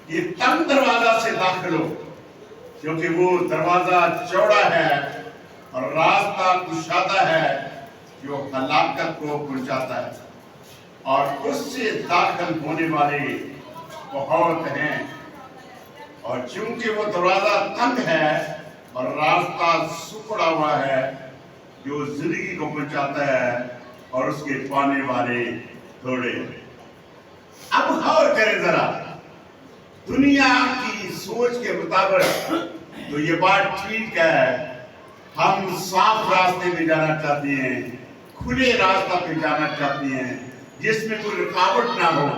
یہ تنگ دروازہ سے داخل ہو، کیونکہ وہ دروازہ چوڑا ہے اور راستہ کشادہ ہے جو ہلاکت کو پہنچاتا ہے، اور اس سے داخل ہونے والے بہت ہیں۔ اور چونکہ وہ دروازہ تنگ ہے اور راستہ سکڑا ہوا ہے جو زندگی کو پہنچاتا ہے، اور اس کے پانے والے تھوڑے ہیں۔ اب غور کریں ذرا، دنیا کی سوچ کے مطابق تو یہ بات ٹھیک ہے، ہم صاف راستے پہ جانا چاہتے ہیں، کھلے راستہ پہ جانا چاہتے ہیں، جس میں کوئی رکاوٹ نہ ہو،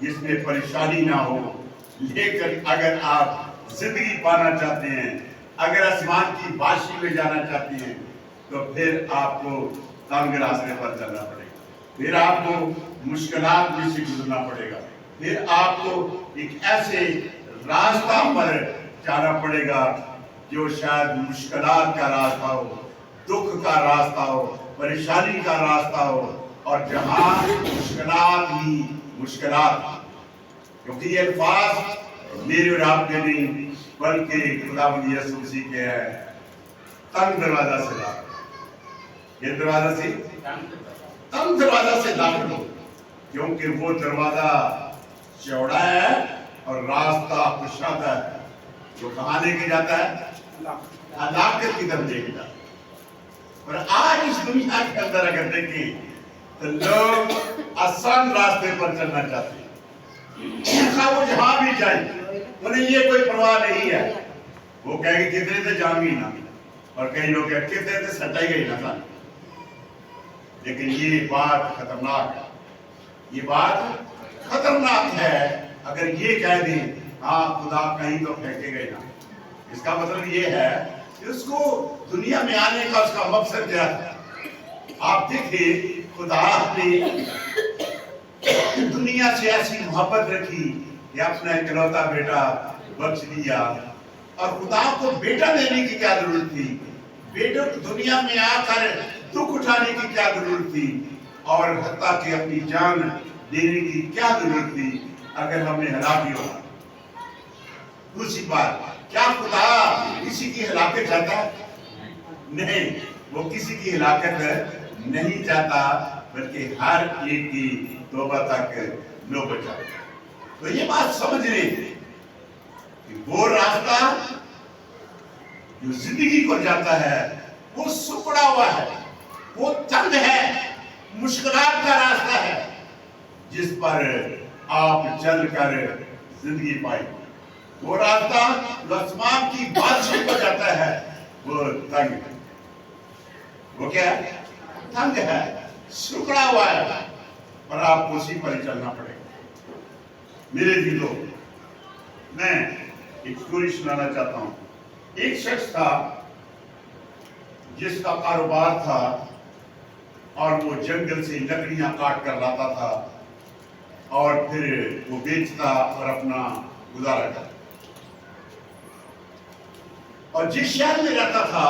جس میں پریشانی نہ ہو۔ لیکن اگر آپ زندگی پانا چاہتے ہیں، اگر آسمان کی بادشاہی میں جانا چاہتے ہیں، تو پھر آپ کو تنگ راستے پر چلنا پڑے گا، پھر آپ کو مشکلات میں سے گزرنا پڑے گا، پھر آپ کو ایک ایسے راستہ پر جانا پڑے گا جو شاید مشکلات کا راستہ ہو، دکھ کا راستہ ہو، پریشانی کا راستہ ہو، اور جہاں مشکلات ہی مشکلات، کیونکہ یہ الفاظ میرے اور آپ کے نہیں بلکہ خداوند یسوع مسیح کے ہیں، تنگ دروازہ سے داخل، یہ دروازہ سے تنگ دروازہ سے داخل ہو، کیونکہ وہ دروازہ چوڑا ہے اور راستہ کشادہ ہے، جو کہاں لے کے جاتا ہے؟ ہلاکت کی طرف لے کے جاتا ہے۔ اور آج اس دنیا کے اندر اگر دیکھیں تو لوگ آسان راستے پر چلنا چاہتے ہیں، وہ جہاں بھی جائیں انہیں یہ کوئی پرواہ نہیں ہے، وہ کہیں گے کتنے سے جامی نہ، اور کئی لوگ کہیں کتنے سے سٹائی گئی نہ۔ لیکن یہ بات خطرناک ہے، یہ بات خطرناک ہے اگر یہ کہہ دیں ہاں خدا کہیں تو پھینکے گئے نہ۔ اس کا مطلب یہ ہے کہ اس کو دنیا میں آنے کا اس کا مقصد کیا ہے؟ آپ دیکھیں خدا نے دنیا سے ایسی محبت رکھی کہ اپنا اکلوتا بیٹا بخش دیا، اور خدا کو بیٹا دینے کی کیا ضرورت تھی؟ بیٹا دنیا میں آ کر دکھ اٹھانے کی کیا ضرورت تھی؟ اور حتیٰ کہ اپنی جان دینے کی کیا ضرورت تھی اگر ہم نے ہلاک ہی ہونا؟ دوسری بات، کیا خدا کسی کی ہلاکت چاہتا ہے؟ نہیں، وہ کسی کی ہلاکت نہیں چاہتا، بلکہ ہر ایک کی توبہ تک نوبت چاہتا ہے۔ تو یہ بات سمجھ لیں کہ وہ راستہ جو زندگی کو جاتا ہے وہ سکڑا ہوا ہے، وہ تنگ ہے، مشکلات کا راستہ ہے، جس پر آپ چل کر زندگی پائیں۔ وہ راستہ جو آسمان کی بادشاہی کو جاتا ہے وہ تنگ ہے، وہ کیا ہے؟ تنگ ہے، سکڑا ہوا ہے، اور آپ کو اسی پر ہی چلنا پڑے گا۔ میرے دلوں میں ایک اسٹوری سنانا چاہتا ہوں۔ ایک شخص تھا جس کا کاروبار تھا، اور وہ جنگل سے لکڑیاں کاٹ کر لاتا تھا اور پھر وہ بیچتا اور اپنا گزارا کرتا۔ اور جس شہر میں رہتا تھا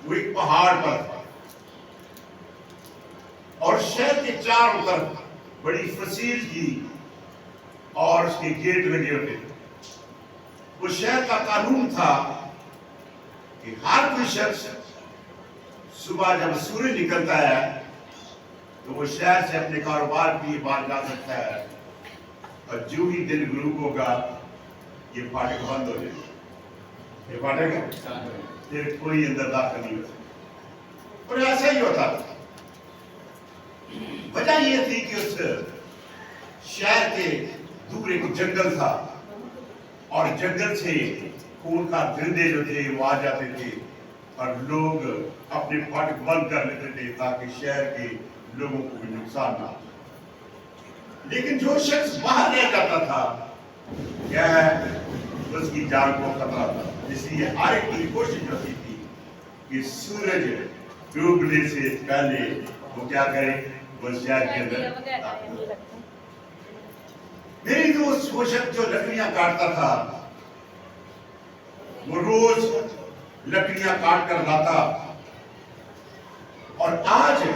وہ ایک پہاڑ پر تھا، اور شہر کے چاروں طرف بڑی فصیل تھی اور اس کے گیٹ لگے ہوتے تھے۔ اس شہر کا قانون تھا کہ ہر کوئی شخص صبح جب سورج نکلتا ہے تو وہ شہر سے اپنے کاروبار کے لیے باہر جا سکتا ہے، اور جو ہی دن غروب ہوگا یہ فاٹک بند ہو جائے گا، یہ فاٹک پھر کوئی اندر داخل نہیں ہو سکتا۔ اور ایسا ہی ہوتا تھا۔ وجہ یہ تھی کہ اس شہر کے دور ایک جنگل تھا، اور جنگل سے خون کا درندے جو تھے وہ آ جاتے تھے، اور لوگ اپنے فاٹک بند کر لیتے تھے تاکہ شہر کے لوگوں کو بھی نقصان نہ ہو۔ لیکن جو شخص باہر رہ جاتا تھا کیا ہے، اس کی جان کو خطرہ تھا، اس لیے ہر ایک کی کوشش ہوتی تھی کہ سورج ڈوبنے سے پہلے وہ کیا کرے، وہ شہر کے اندر داخل ہو۔ میری دوست وہ شخص جو لکڑیاں کاٹتا تھا، وہ روز لکڑیاں کاٹ کر لاتا، اور آج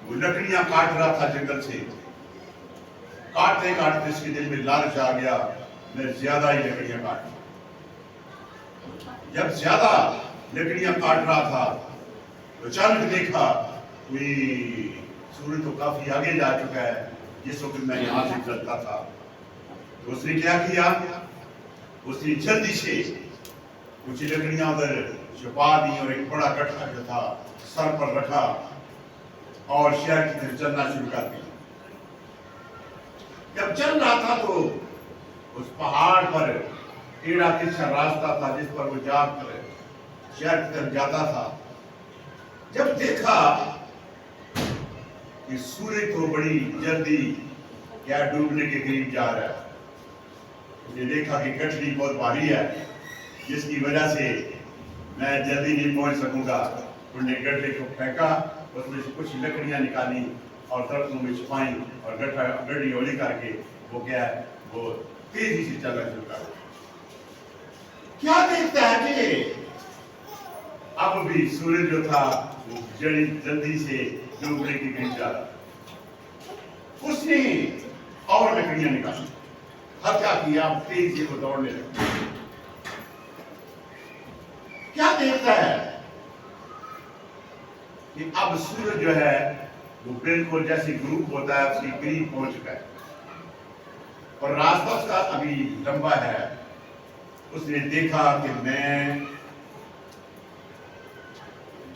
وہ لکڑیاں کاٹ رہا تھا جنگل سے، کاٹتے کاٹتے اس کے دل میں لالچ آ گیا میں زیادہ ہی لکڑیاں کاٹوں. جب زیادہ لکڑیاں کاٹ رہا تھا تو اچانک دیکھا کوئی سورج تو کافی آگے جا چکا ہے جس وقت میں یہاں سے چلتا تھا. تو اس نے کیا کیا؟ اس نے جلدی سے کچھ لکڑیاں ادھر چھپا دی اور ایک بڑا گٹھا جو تھا سر پر رکھا اور شہر کی طرف چلنا شروع کر دیا. جب چل رہا تھا تو اس پہاڑ پر ٹیڑھا ترچھا راستہ تھا جس پر وہ جا کر شہر کی طرف جاتا تھا. جب دیکھا کہ سورج تو بڑی جلدی کیا ڈوبنے کے قریب جا رہا ہے. اس نے دیکھا کہ گٹھڑی بہت بھاری ہے جس کی وجہ سے میں جلدی نہیں پہنچ سکوں گا. انہوں نے گٹھڑے کو پھینکا اس میں سے کچھ لکڑیاں نکالی اور درختوں میں چھپائیں اور گٹھڑی ہولی کر کے وہ کیا ہے وہ تیزی سے چلنا شروع کر دیا. کیا دیکھتا ہے کہ اب بھی سورج جو تھا وہ جلدی سے ڈوبنے کے قریب جا رہا. اس نے اور لکڑیاں نکالی ہلکا کیا تیزی کو دوڑنے لگا. کیا دیکھتا ہے کہ اب سورج جو ہے وہ بالکل جیسے غروب ہوتا ہے اس کے قریب پہنچ چکا ہے اور راستہ اس کا ابھی لمبا ہے. اس نے دیکھا کہ میں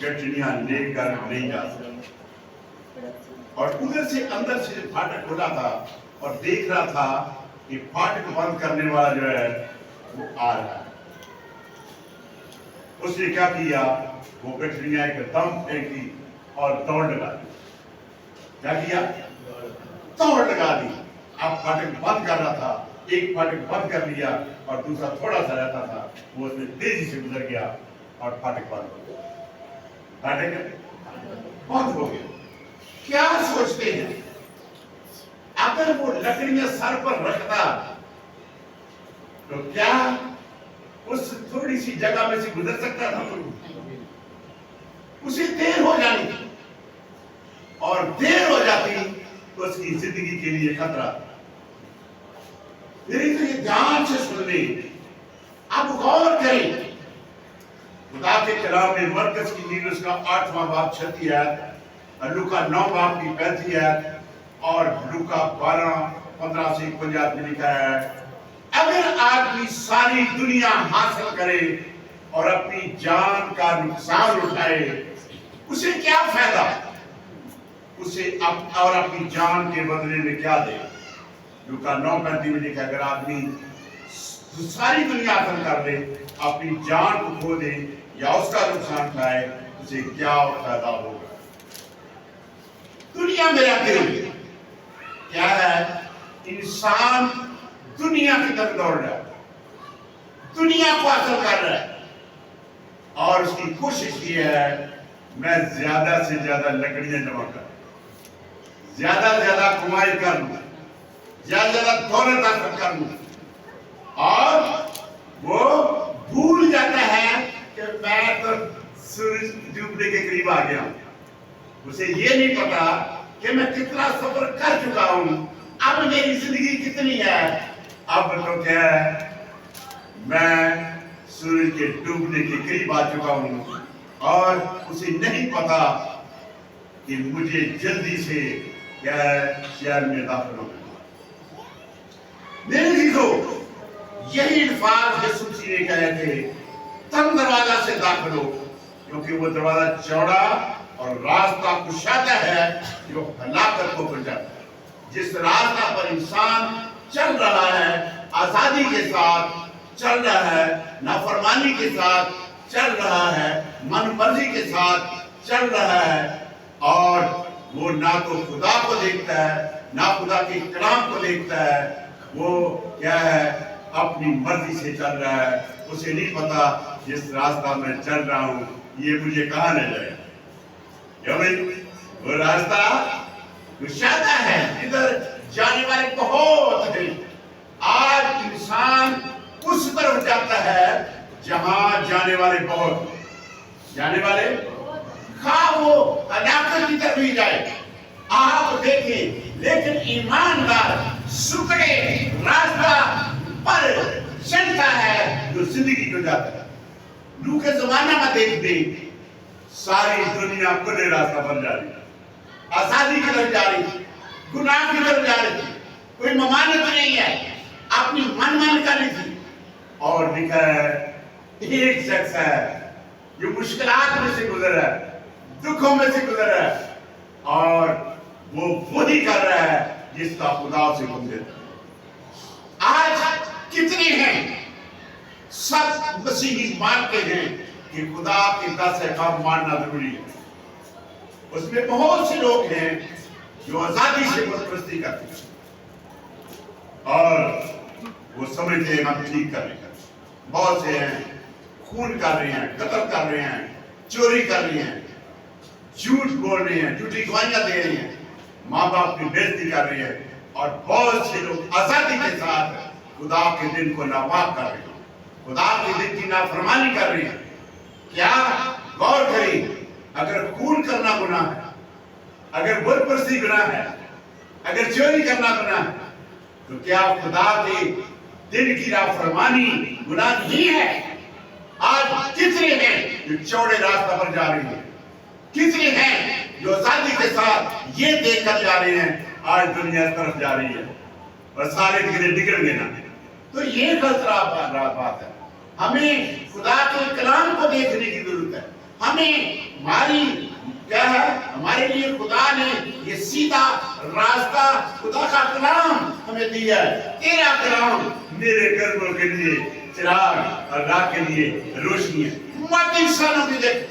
گٹھڑیاں لے کر نہیں جا سکتا اور ادھر سے اندر سے پھاٹک کھلا تھا اور دیکھ رہا تھا کہ پھاٹک بند کرنے والا جو ہے وہ آ رہا ہے. اس نے کیا کیا وہ گٹھڑیاں ایک دم پھینکی اور دوڑ لگا دی. کیا کیا؟ دوڑ لگا دی. اب پھاٹک بند کر رہا تھا. ایک پھاٹک بند کر لیا اور دوسرا تھوڑا سا رہتا تھا وہ اس میں تیزی سے گزر گیا اور پھاٹک بند ہو گیا. پھاٹک بند ہو گیا. کیا سوچتے ہیں اگر وہ لکڑیاں سر پر رکھتا تو کیا اس تھوڑی سی جگہ میں سے گزر سکتا تھا؟ اسے دیر ہو جانی تھی اور دیر ہو جاتی تو اس کی زندگی کے لیے خطرہ. میری تو یہ دھیان سے سن لیں. اب غور کریں خدا کے کلام میں مرکز کی نیل اس کا 8واں باب 36 ہے، لوکا 9 باب کی 35 ہے اور لوکا 12:15 سے 50 میں لکھا ہے اگر آدمی ساری دنیا حاصل کرے اور اپنی جان کا نقصان اٹھائے اسے کیا فائدہ؟ اسے اور اپنی جان کے بدلے میں کیا دے؟ لوکا 9:35 میں لکھا ہے اگر آدمی ساری دنیا حاصل کر لے اپنی جان کو کھو دے یا اس کا نقصان اٹھائے اسے کیا فائدہ ہوگا؟ دنیا میں رہتے ہوئے کیا ہے انسان دنیا کی طرف دوڑ رہا ہے، دنیا کو حاصل کر رہا ہے اور اس کی کوشش یہ ہے میں زیادہ سے زیادہ لکڑیاں جمع کروں، زیادہ سے زیادہ کمائی کروں، زیادہ سے زیادہ دولت حاصل کروں اور وہ بھول جاتا ہے کہ میں تو سورج ڈوبنے کے قریب آ گیا ہوں. اسے یہ نہیں پتا کہ میں کتنا سفر کر چکا ہوں، اب میری زندگی کتنی ہے. اب تو کیا ہے میں سورج کے ڈوبنے کے قریب آ چکا ہوں اور اسے نہیں پتا کہ مجھے جلدی سے کیا ہے شہر میں داخل ہونا. میرے عزیزو یہی الفاظ یسوع مسیح نے کہے تھے تنگ دروازہ سے داخل ہو کیونکہ وہ دروازہ چوڑا اور راستہ کشادہ ہے جو ہلاکت کو پہنچاتا ہے. جس راستہ پر انسان چل رہا ہے آزادی کے ساتھ چل رہا ہے، نافرمانی کے ساتھ چل رہا ہے، من مرضی کے ساتھ چل رہا ہے اور وہ نہ تو خدا کو دیکھتا ہے نہ خدا کے کلام کو دیکھتا ہے، وہ کیا ہے اپنی مرضی سے چل رہا ہے. اسے نہیں پتا جس راستہ میں چل رہا ہوں یہ مجھے کہاں لے جائے گا. وہ راستہ کشادہ ہے ادھر جانے والے بہت ہیں. آج انسان اس طرف جاتا ہے جہاں جانے والے بہت جانے والے خواہ وہ ہلاکت کی طرف ہی جائے. آپ دیکھیں لیکن ایماندار सुखड़े रास्ता पर चलता है जो जिंदगी को जाता है। नूह के जमाना में देख दे सारी दुनिया खुले रास्ता पर जा रही, आजादी की तरफ जा रही, गुनाह की तरफ जा रही, कोई ममानत नहीं है, अपनी मनमानी कर रही थी। और लिखा है एक शख्स है जो मुश्किलात में से गुजर रहा है, दुखों में से गुजर रहा है, और वो वही कर रहा है जिसका खुदा से गुजर। आज कितने हैं सब मसीही मानते हैं कि खुदा के 10 अहकाम मानना जरूरी है। उसमें बहुत से लोग हैं जो आजादी से बुतपरस्ती करते हैं और वो समझते हैं हम ठीक कर रहे हैं। बहुत से हैं खून कर रहे हैं, कत्ल कर रहे हैं, चोरी कर रहे हैं, झूठ बोल रहे हैं, झूठी गवाहियां दे रहे हैं, माँ बाप की बेइज्जती कर रहे हैं, और बहुत से लोग आजादी के साथ खुदा के दिन को नापाक कर रहे हैं, खुदा के दिन की नाफरमानी कर रहे हैं। क्या गौर करें, अगर खून करना गुनाह है, अगर बुतपरस्ती गुनाह है, अगर चोरी करना गुनाह है, तो क्या खुदा के दिन की नाफरमानी गुनाह नहीं है? आज कितने हैं जो चौड़े रास्ते पर जा रहे हैं, कितने हैं जो आजादी के साथ ये देखकर जा रहे हैं आज दुनिया इस तरफ जा रही है और सारे गिरे बिगड़ गए ना। तो ये गलत बात है। हमें खुदा के कलाम को देखने की जरूरत है। हमें हमारी क्या है, हमारे लिए खुदा ने ये सीधा रास्ता खुदा का कलाम हमें दिया है। तेरा कलाम मेरे कदमों के लिए चिराग और राह के लिए रोशनी है। मत इंसानों की देख,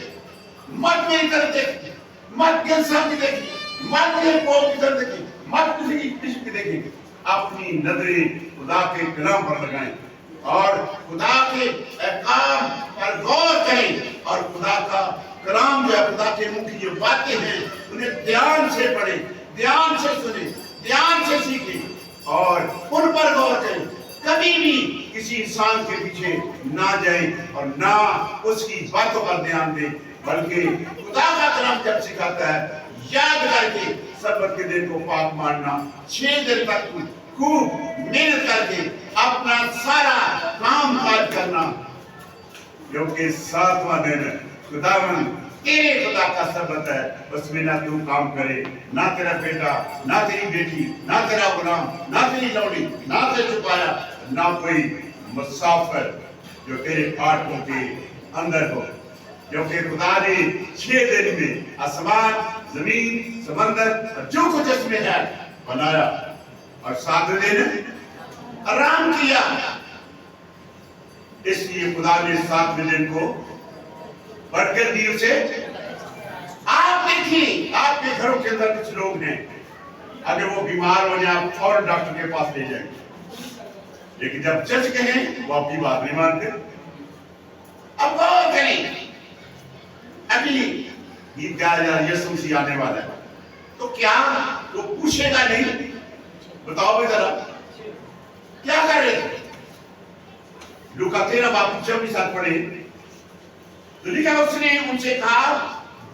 मत मेरी तरफ देख, मत इंसान की देख, मत मेरे पौध की तरफ देखें, मत किसी की देखें। अपनी नजरें खुदा के कलाम पर लगाएं और खुदा के अहकाम पर गौर करें और खुदा का कलाम जो है, खुदा के मुंह की जो बातें हैं उन्हें ध्यान से पढ़ें, ध्यान से सुने, ध्यान से सीखें और उन पर गौर करें। कभी भी किसी इंसान के पीछे ना जाएं और ना उसकी बातों पर ध्यान दें, बल्कि खुदा का कलाम जब सिखाता है याद करके सब्त के दिन को पाक मानना, 6 दिन तक खूब मेहनत करके अपना सारा काम काज करना, क्योंकि 7वां दिन खुदावन तेरे खुदा का सब्त है, उसमें ना तू काम करे, ना तेरा बेटा, ना तेरी बेटी, ना तेरा गुलाम, ना तेरी लौड़ी, ना तेरे चुपाया, ना कोई मुसाफिर जो तेरे फाटकों के अंदर हो। क्योंकि खुदा ने 6 दिन में आसमान, जमीन, समंदर और जो कुछ इसमें है बनाया और 7वें दिन आराम किया। इसलिए खुदा ने 7वें दिन को बढ़कर दी उसे। आप देखिए, आपके घरों के अंदर कुछ लोग हैं, अगर वो बीमार हो जाए आप फौरन डॉक्टर के पास ले जाएंगे, लेकिन जब चर्च के हैं वो आपकी बात नहीं मानते। अब गौर करें, अभी गीत गाया जा रहा, यीशु मसीह आने वाला है, तो क्या वो पूछेगा नहीं? बताओ भाई जरा, क्या कर रहे थे? लूका 13 बाब 24 पढ़े तो लिखा, उसने उनसे कहा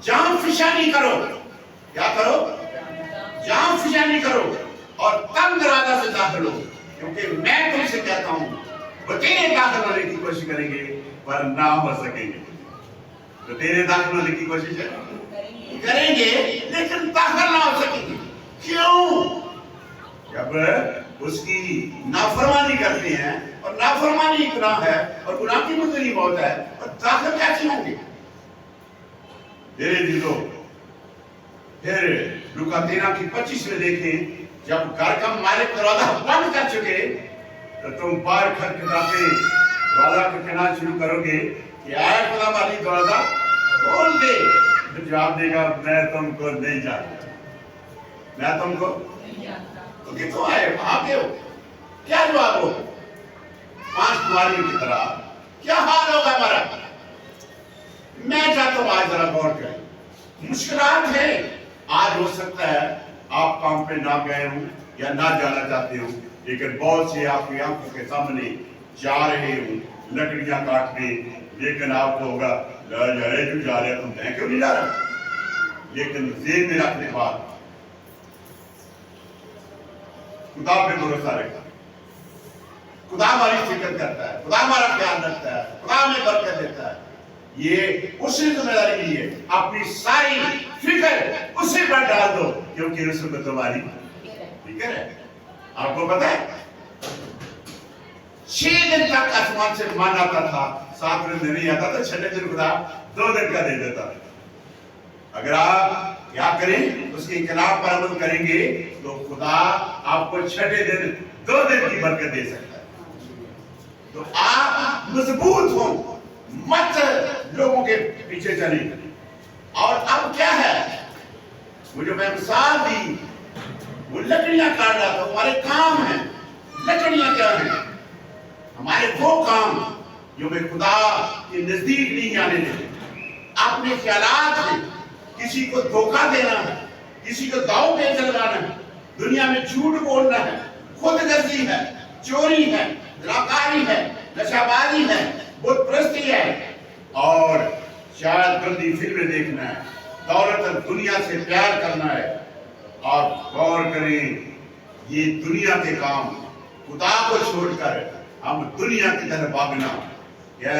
जाम फिशानी करो। क्या करो? जाम फिशानी करो और तंग दरवाजा से दाखिल हो, क्योंकि मैं तुमसे कहता हूं वो तेरे दाखिल होने की कोशिश करेंगे पर ना हो सकेंगे। तो तेरे दाखिल होने की कोशिश करेंगे लेकिन दाखिल ना हो सकेंगे। क्यों? जब उसकी नाफरमानी करते हैं और नाफरमानी गुनाह है और गुनाह की मुद्दत मौत है, और दाखिल कैसे होंगे? धीरे धीरे फिर लूका 13 की 25 में देखें, जब घर का मालिक दरवाजा बंद कर चुके तो तुम बाहर खटखटाते दरवाजा खटखटाना शुरू करोगे कि आए खुदा मालिक दरवाजा खोल दे। तो जवाब देगा, मैं तुमको नहीं जानता, मैं तुमको नहीं जानता। तो किसको आए, वहां के हो? क्या जवाब हो? 5 कुमारियों की तरह क्या हाल होगा हमारा? मैं चाहता हूं आज जरा गौर करें। मुश्किलात है, आज हो सकता है आप काम पे ना गए हो या ना जाना चाहते हो, लेकिन बहुत से आपकी आंखों के सामने जा रहे हो लकड़ियां काटने, लेकिन आपको होगा जा रहे क्यों जा रहे, तुम क्यों नहीं जा रहे? लेकिन जेब में रखने बाद खुदा पे भरोसा रखा, खुदा हमारी फिक्र करता है, खुदा हमारा ख्याल रखता है, खुदा हमें बरकत देता है। ये उसी जिम्मेदारी ली है, अपनी सारी फिक्र उसी पर डाल दो, क्योंकि उसमें तुम्हारी फिक्र है। आपको पता है 6 दिन तक आसमान से मान आता था, 7वें दिन नहीं आता था, 6वें दिन खुदा 2 दिन का दे देता था। अगर आप क्या करें, उसके खिलाफ पर अमल करेंगे तो खुदा आपको 6वें दिन 2 दिन की बरकत दे सकता है। तो आप मजबूत हो, मत लोगों के पीछे चले। और अब क्या है, वो जो मैं मिसाल दी, वो लकड़ियां काट रहा था, हमारे काम है। लकड़ियां क्या है? हमारे वो काम जो मैं खुदा के नजदीक नहीं आने देते। अपने ख्यालात में किसी को धोखा देना है, किसी को दांव पे चलवाना है, दुनिया में झूठ बोलना है, खुदगर्जी है, चोरी है, धोखाधड़ी है, नशाबाजी है, बुत परस्ती है, और शायद गंदी फिल्में देखना है, दौलत और दुनिया से प्यार करना है। और गौर करें, ये दुनिया के काम, खुदा को छोड़कर हम दुनिया की तरफ भागना, यह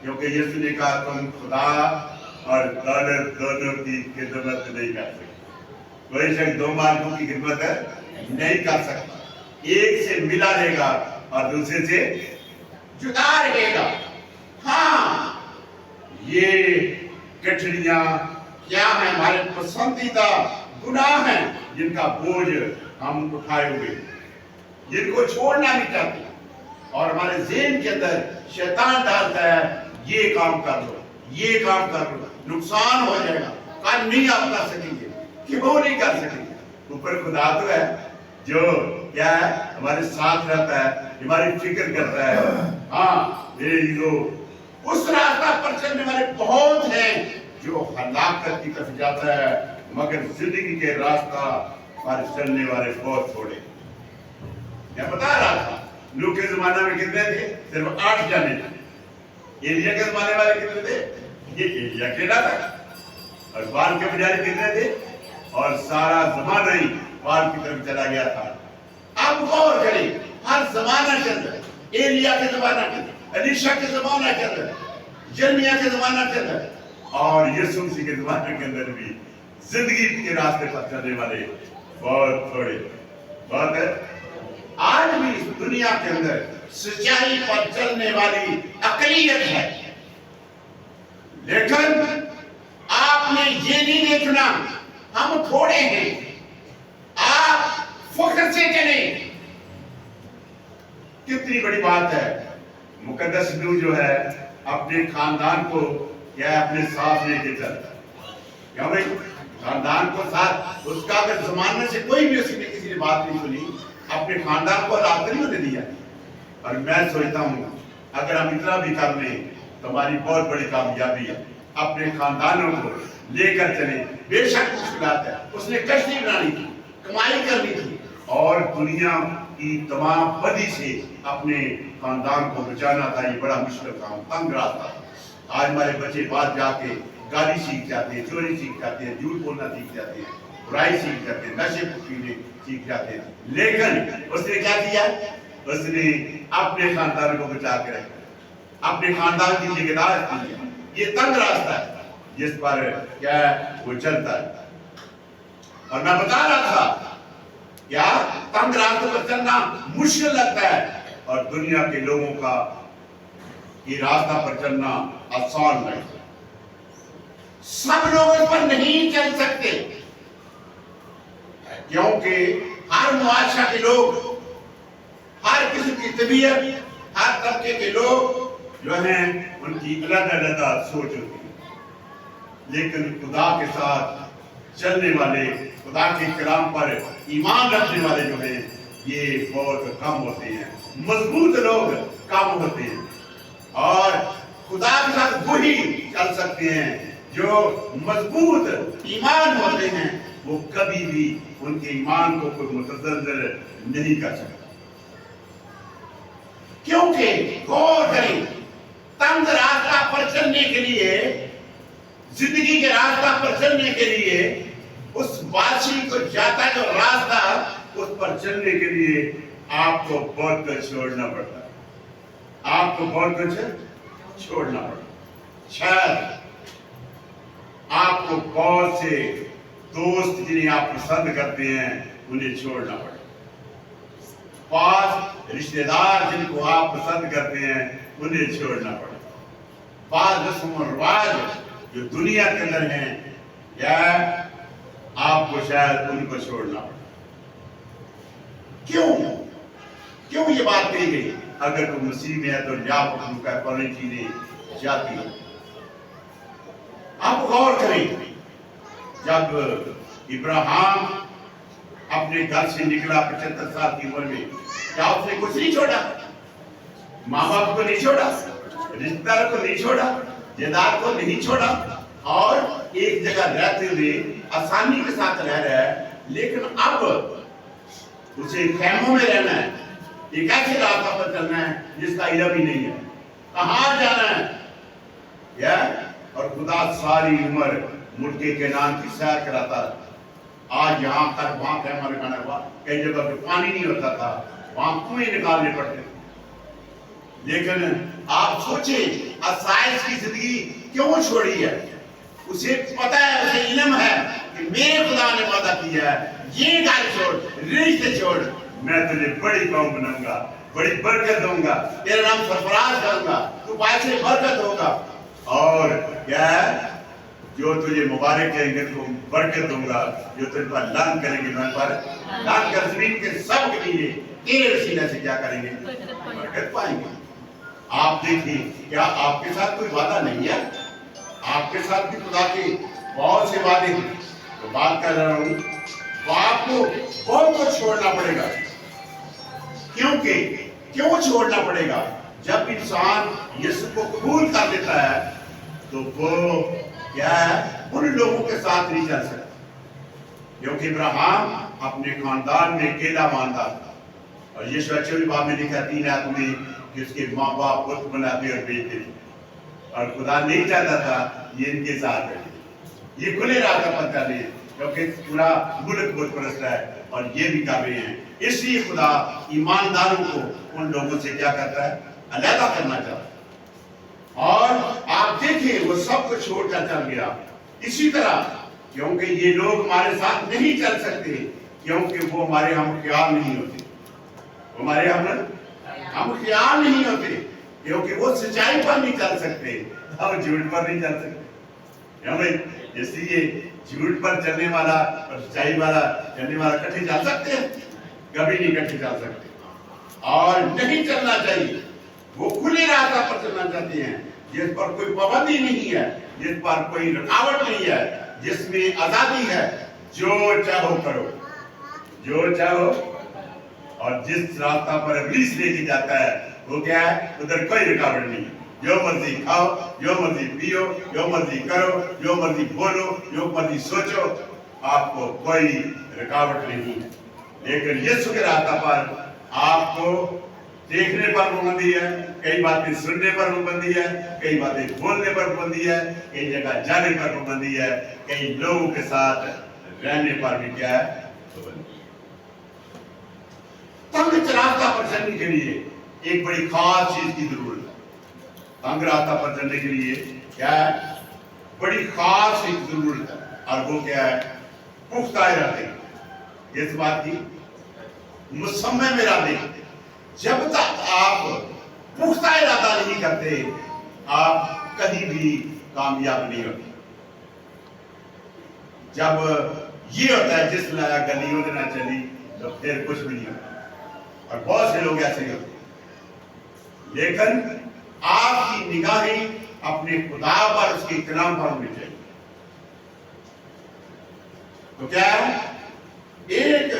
क्योंकि यीशु ने कहा तुम खुदा और दौलत दोनों की खिदमत नहीं कर सकते। कोई शख्स 2 मालिकों की खिदमत नहीं कर सकता, एक से मिला रहेगा और दूसरे से जुदा रहेगा। हाँ, ये कठिनाइयां क्या है? हमारे पसंदीदा गुनाह हैं जिनका बोझ हम उठाए हुए, जिनको छोड़ना नहीं चाहते, और हमारे ज़हन के अंदर शैतान डालता है ये काम कर लो, ये काम कर लो, नुकसान हो जाएगा, काम नहीं आप कर सकेंगे, क्यों नहीं कर सकेंगे। ऊपर खुदा तो है जो क्या है, हमारे साथ रहता है, हमारी फिक्र करता है। हाँ, मेरे लोग उस रास्ता पर चलने वाले बहुत हैं जो हलाकत की तरफ जाता है, मगर जिंदगी के रास्ता पर चलने वाले बहुत थोड़े। मैं बता रहा था, नूह के जमाने में कितने थे? सिर्फ 8 जाने थे। एलिया के जमाने वाले कितने थे? ये एलिया अकेला था। और बाल के पुजारी कितने थे? और सारा जमाना ही बाल की तरफ चला गया था। अब गौर करें, हर जमाना के अंदर, एलिया के जमाना के अंदर, एलीशा के जमाना के अंदर, यिर्मयाह के जमाना के अंदर, और यीशु मसीह के जमाने के अंदर भी जिंदगी के रास्ते पर चलने वाले बहुत थोड़े। बात है, आज भी इस दुनिया के अंदर सच्चाई पर चलने वाली अकलियत है, लेकिन आपने ये नहीं देखना हम थोड़े हैं। आप फख्र से चले। कितनी बड़ी बात है, मुकद्दस नूह जो है अपने खानदान को क्या अपने साथ लेके चलता है। क्या भाई, खानदान को साथ, उसका अगर जमाने से कोई भी उसने किसी ने बात नहीं सुनी, अपने खानदान को रास्ते नहीं होने दिया। और मैं सोचता हूँ अगर हम इतना भी कर लें तो हमारी बहुत बड़ी कामयाबी है। अपने खानदानों को लेकर चले। बेशक मुश्किलात है, उसने कश्ती बनानी थी, कमाई करनी थी, और दुनिया की तमाम बदी से अपने खानदान को बचाना था। ये बड़ा मुश्किल काम, तंग रास्ता। आज हमारे बच्चे बाहर जाके गाली सीख जाते हैं, चोरी सीख जाते हैं, झूठ बोलना सीख जाते हैं, बुराई सीख जाते हैं, नशे पीने सीख जाते हैं। लेकिन उसने क्या किया? उसने अपने खानदान को बचा के रखा, अपने खानदान की जिम्मेदार की है। ये तंग रास्ता है जिस पर क्या वो चलता है। और मैं बता रहा था क्या तंग रास्ते पर चलना मुश्किल लगता है, और दुनिया के लोगों का ये रास्ता पर चलना आसान लगता है। सब लोग इस पर नहीं चल सकते, क्योंकि हर मुआशरा के लोग, हर किस्म की तबीयत, हर तबके के लोग जो हैं उनकी अलग अलग सोच होती है। लेकिन खुदा के साथ चलने वाले, खुदा के कलाम पर ईमान रखने वाले जो हैं ये बहुत कम होते हैं। मजबूत लोग कम होते हैं, और खुदा के साथ वही चल सकते हैं जो मजबूत ईमान होते हैं। वो कभी भी उनके ईमान को कोई मुतज़्ज़ल नहीं कर सकता, क्योंकि गौर करें, तंग रास्ता पर चलने के लिए, जिंदगी के रास्ता पर चलने के लिए उस वासी को जाता जो रास्ता उस पर चलने के लिए आपको बहुत कुछ छोड़ना पड़ता है, आपको बहुत कुछ छोड़ना पड़ता है। शायद आपको बहुत से दोस्त जिन्हें आप पसंद करते हैं उन्हें छोड़ना पड़े, पास रिश्तेदार जिनको आप पसंद करते हैं उन्हें छोड़ना पड़े, पास रस्म और रिवाज जो दुनिया के अंदर हैं या आपको शायद उनको छोड़ना पड़े। क्यों ये बात कही गई? अगर तुम मसीह में है तो याकूब का पहली चीजें जाती है। आप गौर करें, जब इब्राहिम अपने घर से निकला 75 साल की उम्र में, क्या उसने कुछ नहीं छोड़ा? माँ बाप को नहीं छोड़ा, रिश्तेदार को नहीं छोड़ा, जायदाद को नहीं छोड़ा, और एक जगह रहते हुए आसानी के साथ रह रहा है। लेकिन अब उसे खेमों में रहना है, एक ऐसे रास्ता पर चलना है जिसका इल्म ही नहीं है, कहाँ जाना है या? और खुदा सारी उम्र मुर्गे के नाम की सैर कराता है। आज यहाँ कर वहां खेमा लगाना हुआ, कई जगह पे पानी नहीं होता था, वहां कुएं निकालने पड़ते। लेकिन आप सोचे असाइस की जिंदगी क्यों छोड़ी है? उसे पता है, उसे इल्म है कि मेरे खुदा ने वादा किया है, ये घर छोड़, रिश्ते छोड़, मैं तुझे बड़ी कौम बनाऊंगा, बड़ी बरकत दूंगा, तेरा नाम सरफराज करूंगा, तू पैसे बरकत होगा, और क्या है? जो तुझे मुबारक करेंगे तो बरकत दूंगा, जो तुझ पर लान करेंगे मैं पर लान कर, जमीन के सब कबीले तेरे वसीले से क्या करेंगे? बरकत पाएंगे। आप देखिए, क्या आपके साथ कोई वादा नहीं है? आपके साथ भी खुदा के बहुत से वादे हैं। तो बात कर रहा हूं, तो आपको बहुत कुछ छोड़ना पड़ेगा। क्यों छोड़ना पड़ेगा? जब इंसान यीशु को कबूल कर लेता है तो वो क्या है? उन लोगों के साथ नहीं चल सकता, क्योंकि इब्राहिम अपने खानदान में अकेला मानता था, और यीशु अच्छे बाब में लिखा 3 आदमी कि उसके माँ बाप बुत बनाते और बेचते थे, और खुदा नहीं चाहता था ये इनके साथ है। ये खुले रास्ता पर चले, क्योंकि पूरा मुल्क बुत परस्त है और ये भी कर रहे हैं। इसलिए खुदा ईमानदारों को उन लोगों से क्या करता है? अलग करना चाहता है। और आप देखिए, वो सब कुछ छोड़कर चल गया। इसी तरह क्योंकि ये लोग हमारे साथ नहीं चल सकते, क्योंकि वो हमारे हम ख्याल नहीं होते, हमारे हम ख्याल नहीं होते, क्योंकि वो सच्चाई पर नहीं चल सकते, हम झूठ पर नहीं चल सकते। इसलिए झूठ पर चलने वाला और सच्चाई वाला चलने वाला इकट्ठे चल सकते हैं? कभी नहीं इकट्ठे चल सकते, और नहीं चलना चाहिए। वो खुले रास्ता पर चलना चाहते हैं, जिस पर कोई पाबंदी नहीं है, जिस पर कोई रुकावट नहीं है, जिसमें आजादी है, जो चाहो करो, जो चाहो। और जिस रास्ता पर इब्लीस लेके जाता है वो क्या है? उधर कोई रुकावट नहीं, जो मर्जी खाओ, जो मर्जी पियो, जो मर्जी करो, जो मर्जी बोलो, जो मर्जी सोचो, आपको कोई रुकावट नहीं है। लेकिन यीशु के रास्ता पर आपको देखने पर पाबंदी है, कई बातें सुनने पर पाबंदी है, कई बातें बोलने पर पाबंदी है, कई जगह जाने पर पाबंदी है, कई लोगों के साथ रहने पर भी क्या है? तंग रास्ता पर चलने के लिए एक बड़ी खास चीज की जरूरत है। तंग रास्ता पर चलने के लिए क्या है? बड़ी खास एक जरूरत है, और वो क्या है? पुख्ता इरादे। इस बात की मुसम्मे में इरादे। जब तक आप पुख्ता इरादा नहीं करते, आप कहीं भी कामयाब नहीं होते। जब ये होता है जिस लायक गलियों में ना चली, तो फिर कुछ भी नहीं होता, और बहुत से लोग ऐसे होते हैं। लेकिन आपकी निगाहें अपने खुदा पर, उसके कलाम पर होनी चाहिए। तो क्या है? एक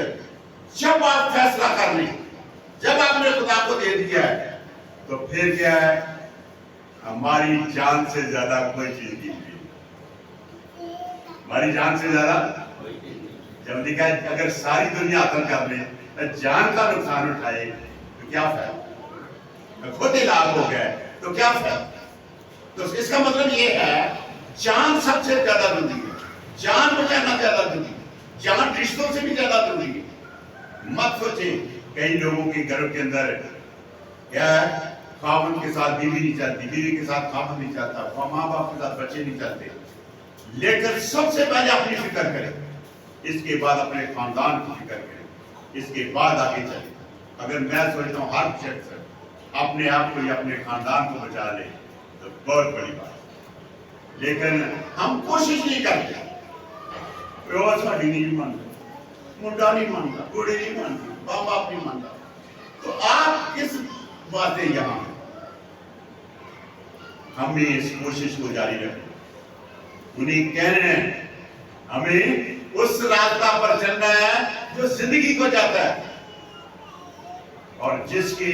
जब आप फैसला कर लें, जब आपने खुदा को दे दिया है, तो फिर क्या है? हमारी जान से ज्यादा कोई चीज नहीं, हमारी जान से ज्यादा। जब देखा अगर सारी दुनिया हासिल कर ले, जान का नुकसान उठाए, तो क्या फायदा? खुद ही लाभ हो गया तो क्या फायदा? तो इसका मतलब ये है, जान सबसे ज्यादा जरूरी है, जान बचाना ज्यादा जरूरी है, जान रिश्तों से भी ज्यादा जरूरी है। मत सोचें कई लोगों के घरों के अंदर क्या है, खामन के साथ बीवी नहीं चलती, बीवी के साथ खामन नहीं चलता, माँ बाप के साथ बच्चे नहीं चलते। लेकिन सबसे पहले अपनी फिक्र करें, इसके बाद अपने खानदान की फिक्र करें, इसके बाद आगे चलें। अगर मैं सोचता हूँ हर शख्स अपने आप को या अपने खानदान को बचा ले तो बहुत बड़ी बात है। लेकिन हम कोशिश नहीं करते, साड़ी नहीं मानता, मुंडा नहीं मानता, कुड़ी नहीं मानती, माँ बाप नहीं मानता, तो आप किस बातें यहाँ? हमें इस कोशिश को जारी रखें। उन्हीं कहने हैं हमें उस रास्ता पर चलना है जो जिंदगी को जाता है, और जिसकी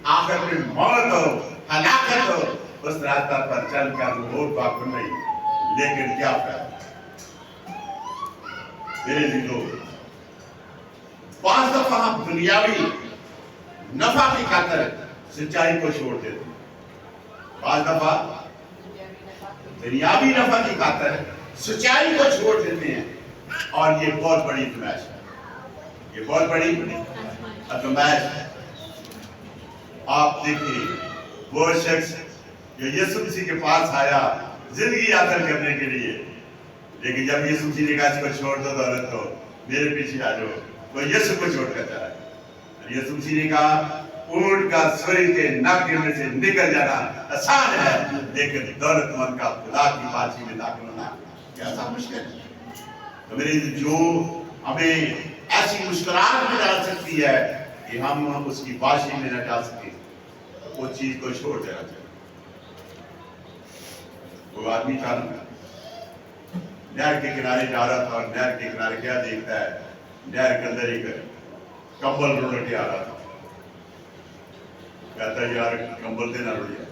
आखिर में मौत हो, हलाकत हो, उस रास्ता पर चलकर वो बात नहीं। लेकिन क्या फायदा मेरे दिलों, पांच दफा हम दुनियावी नफा की खातिर सच्चाई को छोड़ देते हैं। पांच दफा दुनियावी नफा की खातिर सच्चाई को छोड़ देते हैं, और ये बहुत बड़ी आजमाइश है, ये बहुत बड़ी आजमाइश है। आप देखिए वो शख्स जो यीशु मसीह के पास आया जिंदगी हासिल करने के लिए, लेकिन जब यीशु मसीह ने कहा इसको छोड़ दो दौलत को, मेरे पीछे आ जाओ, वो यीशु को छोड़कर चला गया। यीशु मसीह ने कहा ऊंट का सुई के नाक में से निकल जाना आसान है, लेकिन दौलतमंद का खुदा की बाजी में दाखिल होना कैसा मुश्किल है। तो मेरे जो हमें ऐसी मुश्किलात में डाल सकती है कि हम उसकी बाजी में न जा सके, वो चीज को छोड़ देना चाहिए। वो आदमी था नहर के किनारे जा रहा था, और नहर के किनारे क्या देखता है, नहर के अंदर एक कंबल रोड़ के आ रहा था। कहता है यार कंबल देना रोड़िया,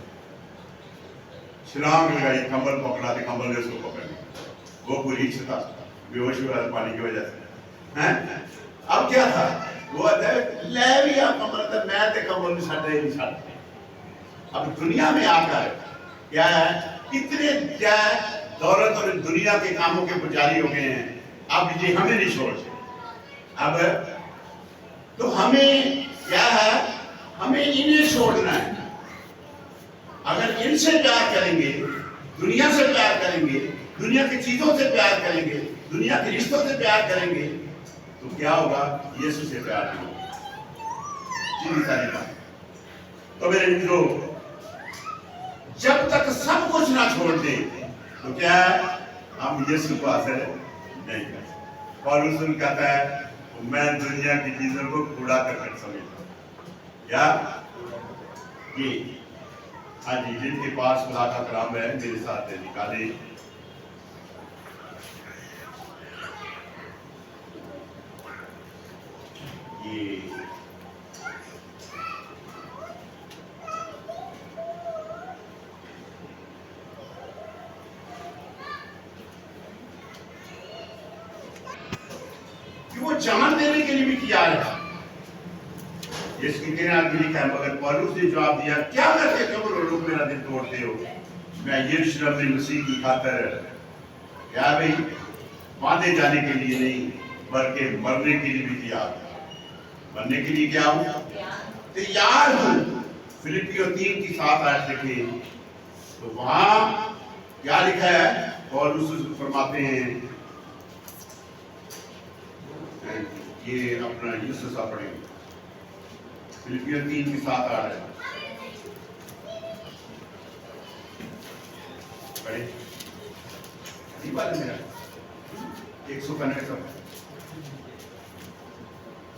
छलांग लगाई, कंबल पकड़ा, तो कंबल ने उसको पकड़ लिया। वो पूरी था बेहोश हुआ पानी की वजह से, हैं? अब क्या था, वो ले भी आप कंबल, तो मैं ते कंबल में छाटे ही नहीं छाटे। अब दुनिया में आकर क्या है, इतने क्या दौलत और दुनिया के कामों के पुजारी हो गए हैं, अब ये हमें नहीं छोड़ते। अब तो हमें क्या है, हमें इन्हें छोड़ना है। अगर इनसे प्यार करेंगे, दुनिया से प्यार करेंगे, दुनिया की चीजों से प्यार करेंगे, दुनिया के रिश्तों से प्यार करेंगे, तो क्या होगा, यीशु से प्यार नहीं होगा। सीधी सारी बात। तो मेरे मित्रों, जब तक सब कुछ ना छोड़ दे तो क्या है, हम यीशु को हासिल नहीं कर सकते। पौलुस कहता है मैं दुनिया की चीजों को कूड़ा करकट समझता हूं। क्या ये हाँ जी, जिनके पास खुदा का कलाम है मेरे साथ निकाले। ये वो जान देने के लिए भी तैयार है। इसके आदमी लिखा है, मगर पौलुस ने जवाब दिया, क्या करते तुम लोग मेरा दिल तोड़ते हो? मैं यरूशलेम में मसीह की खातिर क्या भाई बांधे जाने के लिए नहीं, बल्कि मरने के लिए भी तैयार। मरने के लिए क्या हूं? तैयार हूं। फिलिपियों 3 की 7 आयत लिखी, तो वहां क्या लिखा है, पौलुस फरमाते हैं, ये अपना यूसुफ सा पढ़ेंगे, फिलिपियों 3 की 7 आ रहा है, पढ़े नहीं बात मेरा 195।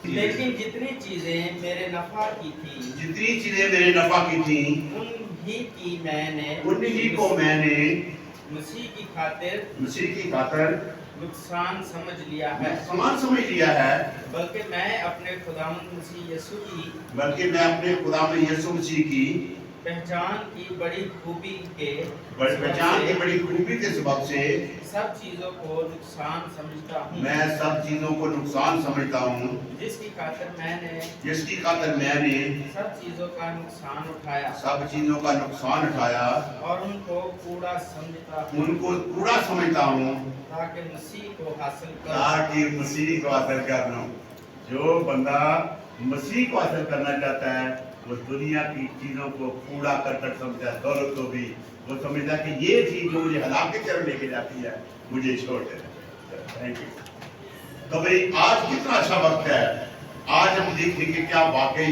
लेकिन जितनी चीजें मेरे नफा की थी, जितनी चीजें मेरे नफा की थी, उन्हीं को मैंने मसीह की खातिर नुकसान समझ लिया है। समान समझ लिया है, बल्कि मैं अपने खुदावंद मसीह यीशु की पहचान की बड़ी खूबी के सबब से सब चीजों को नुकसान समझता हूँ। मैं सब चीजों को नुकसान समझता हूँ, जिसकी खातिर मैंने सब चीजों का नुकसान उठाया और उनको कूड़ा समझता हूँ, ताकि मसीह को हासिल कर लूं। جو بندہ مسیح کو حاصل کرنا چاہتا ہے وہ دنیا کی چیزوں کو کوڑا کرکٹ سمجھتا ہے، دولت کو بھی وہ سمجھتا ہے کہ یہ چیز جو مجھے ہلاک کی طرف لے کے جاتی ہے مجھے چھوڑ دے۔ Thank you. تو بھائی آج کتنا اچھا وقت ہے، آج ہم دیکھیں کہ کیا واقعی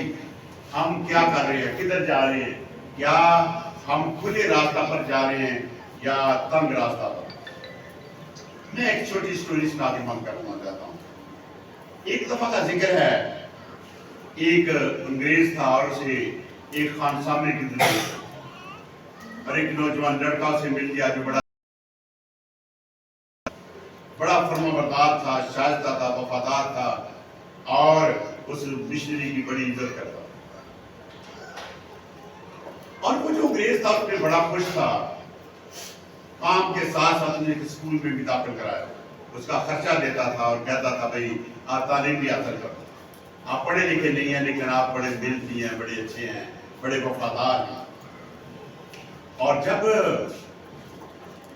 ہم کیا کر رہے ہیں، کدھر جا رہے ہیں، کیا ہم کھلے راستہ پر جا رہے ہیں یا تنگ راستہ پر۔ میں ایک چھوٹی سٹوری سنا کے من کرنا چاہتا ہوں۔ ایک دفعہ کا ذکر ہے، ایک انگریز تھا اور اسے ایک خانسامے کی ضرورت، اور ایک نوجوان لڑکا اسے مل گیا جو بڑا فرمانبردار تھا، شائستہ تھا، وفادار تھا اور اس مشنری کی بڑی عزت کرتا۔ اور وہ جو انگریز تھا اس میں بڑا خوش تھا، کام کے ساتھ ساتھ نے اسکول میں بھی داخل کرایا، اس کا خرچہ دیتا تھا اور کہتا تھا بھائی آپ تعلیم بھی حاصل کرو، آپ پڑھے لکھے نہیں ہیں لیکن آپ بڑے محنتی ہیں، بڑے اچھے ہیں، بڑے وفادار ہیں۔ اور جب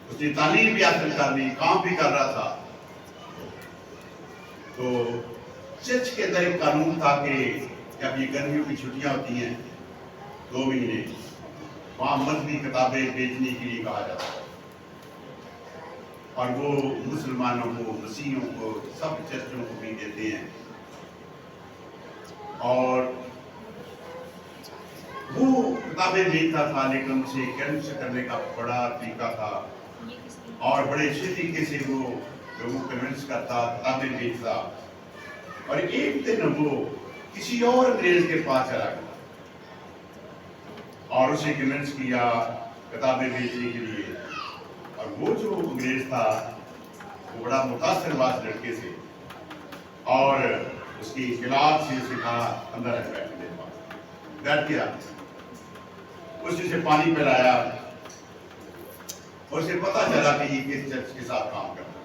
اس نے تعلیم بھی حاصل کر لی، کام بھی کر رہا تھا، تو چرچ کے اندر ایک قانون تھا کہ جب یہ گرمیوں کی چھٹیاں ہوتی ہیں 2 مہینے، وہاں مذہبی کتابیں بیچنے کے لیے کہا جاتا ہے، اور وہ مسلمانوں کو، مسیحیوں کو، سب چرچوں کو بھی دیتے ہیں۔ اور وہ کتابیں بیچتا تھا لیکن اسے کنوینس کرنے کا بڑا طریقہ تھا اور بڑے اچھے طریقے سے وہ لوگوں کو کنوینس کرتا، کتابیں بیچتا۔ اور ایک دن وہ کسی اور انگریز کے پاس چلا گیا اور اسے کنوینس کیا کتابیں بیچنے کے لیے، اور وہ جو انگریز تھا وہ بڑا متاثر ہوا اس لڑکے سے اور اس کی اخلاق سے اسے کہا اندر ہے بیٹھ میرے پاس، بیٹھ گیا، اس نے اسے پانی پلایا اور اسے پتا چلا کہ یہ کس چرچ کے ساتھ کام کرتا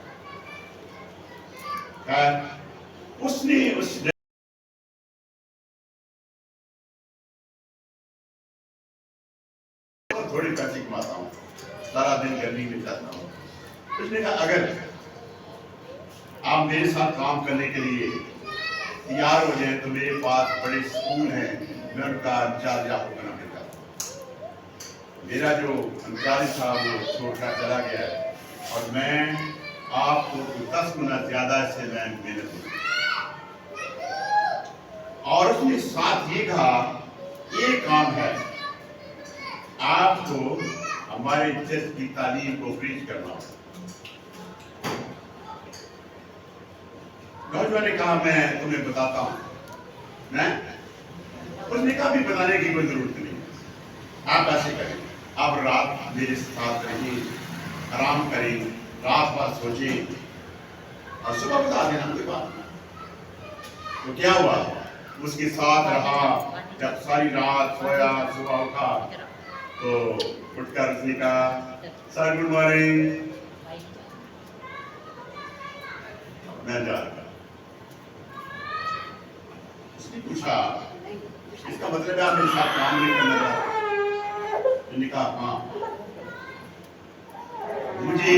ہے۔ اس نے اس تھوڑے پیسے کماتا ہوں، سارا دن گرمی میں جاتا ہوں، اس نے کہا اگر آپ میرے ساتھ کام کرنے کے لیے تیار ہو جائیں تو میرے پاس بڑے سکول ہیں، میں ان کا انچارج آپ کو بنا دیتا ہوں۔ میرا جو انچارج تھا وہ چھوڑ کر چلا گیا ہے اور میں آپ کو 10 گنا زیادہ سے میں محنت ہوں۔ اور اس نے ساتھ یہ کہا یہ کام ہے آپ کو ہمارے چرچ کی تعلیم کو پریچ کرنا ہوگا۔ نوجوان نے کہا میں تمہیں بتاتا ہوں، میں اس نے کہا بھی بتانے کی کوئی ضرورت نہیں، آپ ایسے کریں، آپ رات میرے ساتھ رہیں، آرام کریں، رات بھر سوچیں اور صبح بتا دینا، کوئی بات نہیں۔ تو کیا ہوا، اس کے ساتھ رہا، جب ساری رات سویا، صبح اٹھا تو اٹھ کر اس نے کہا سر گڈ مارننگ، میں جا رہا۔ اس نے پوچھا اس کا مطلب ہے آپ میرے ساتھ کام نہیں کرنا چاہتے؟ میں نے کہا ہاں، مجھے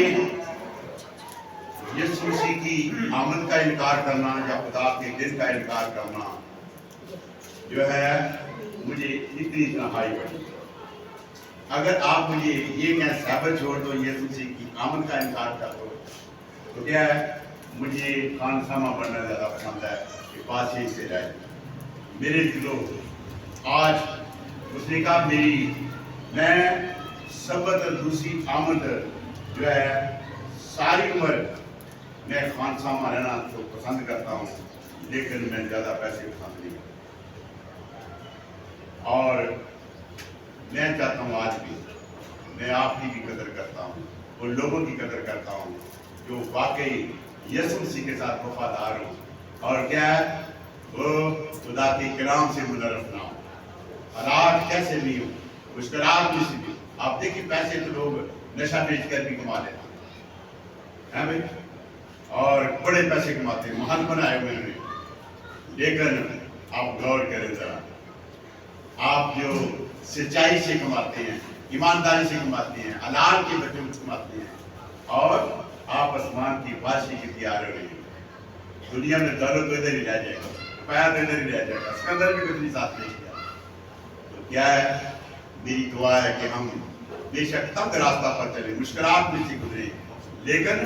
یسوع مسیح کی آمد کا انکار کرنا یا خدا کے دن کا انکار کرنا جو ہے مجھے اتنی تنہائی پڑی۔ اگر آپ مجھے یہ کہیں سابت چھوڑ دو، یسوع مسیح کی آمد کا انکار کر دو، تو کیا ہے مجھے خانسامہ بننا زیادہ پسند ہے کہ بادشاہی سے جائے۔ میرے دلوں آج اس نے کہا میں سبت دوسری آمد جو ہے ساری عمر میں خانسامہ رہنا تو پسند کرتا ہوں لیکن میں زیادہ پیسے پسند نہیں کرتا، اور میں چاہتا ہوں آج بھی میں آپ کی قدر کرتا ہوں، ان لوگوں کی قدر کرتا ہوں جو واقعی یسوع مسیح کے ساتھ وفادار ہوں، اور کیا ہے وہ خدا کے کلام سے منحرف نہ ہو، حالات کیسے بھی ہوں، مشکلات میں سے بھی۔ آپ دیکھیں پیسے تو لوگ نشہ بیچ کر بھی کما لیتے ہیں بھائی، اور بڑے پیسے کماتے ہیں، محل بنائے ہوئے ہیں، لیکن آپ غور کریں ذرا، آپ جو سچائی سے کماتے ہیں، ایمانداری سے کماتے ہیں، حلال کے بچوں سے کماتے ہیں، اور آپ آسمان کی بادشاہی کی تیار ہو رہی ہیں، دنیا میں دولت تو ادھر ہی رہ جائے گا، पैदल ही रह जाएगा। सिकंदर भी कुछ नहीं साथ ले गया। तो क्या है, मेरी दुआ है कि हम बेशक तंग रास्ता पर चले, मुश्किलात में से गुजरे, लेकिन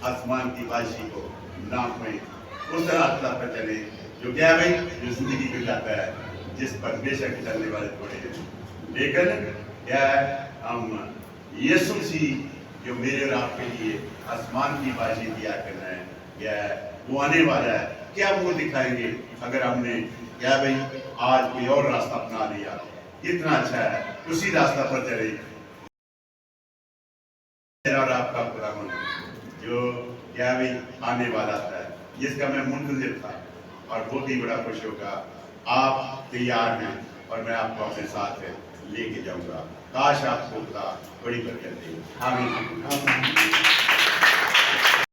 आसमान की बादशाही को ना खोएं, उस रास्ता पर चले जो क्या है भाई, जो जिंदगी को जाता है, जिस पर बेशक चलने वाले थोड़े हैं, लेकिन क्या है, हम यीशु मसीह जो मेरे और आपके लिए आसमान की बादशाही दिया करना है, क्या है, वो आने वाला है। क्या वो दिखाएंगे अगर हमने क्या भाई आज कोई और रास्ता अपना लिया, कितना अच्छा है, उसी रास्ता पर चले। और आपका खुदावन जो क्या भाई आने वाला था, जिसका मैं मुंतजिर था, और बहुत ही बड़ा खुश होगा। आप तैयार हैं और मैं आपको अपने साथ लेके जाऊंगा। काश आपको बड़ी बरकत दे। आमीन।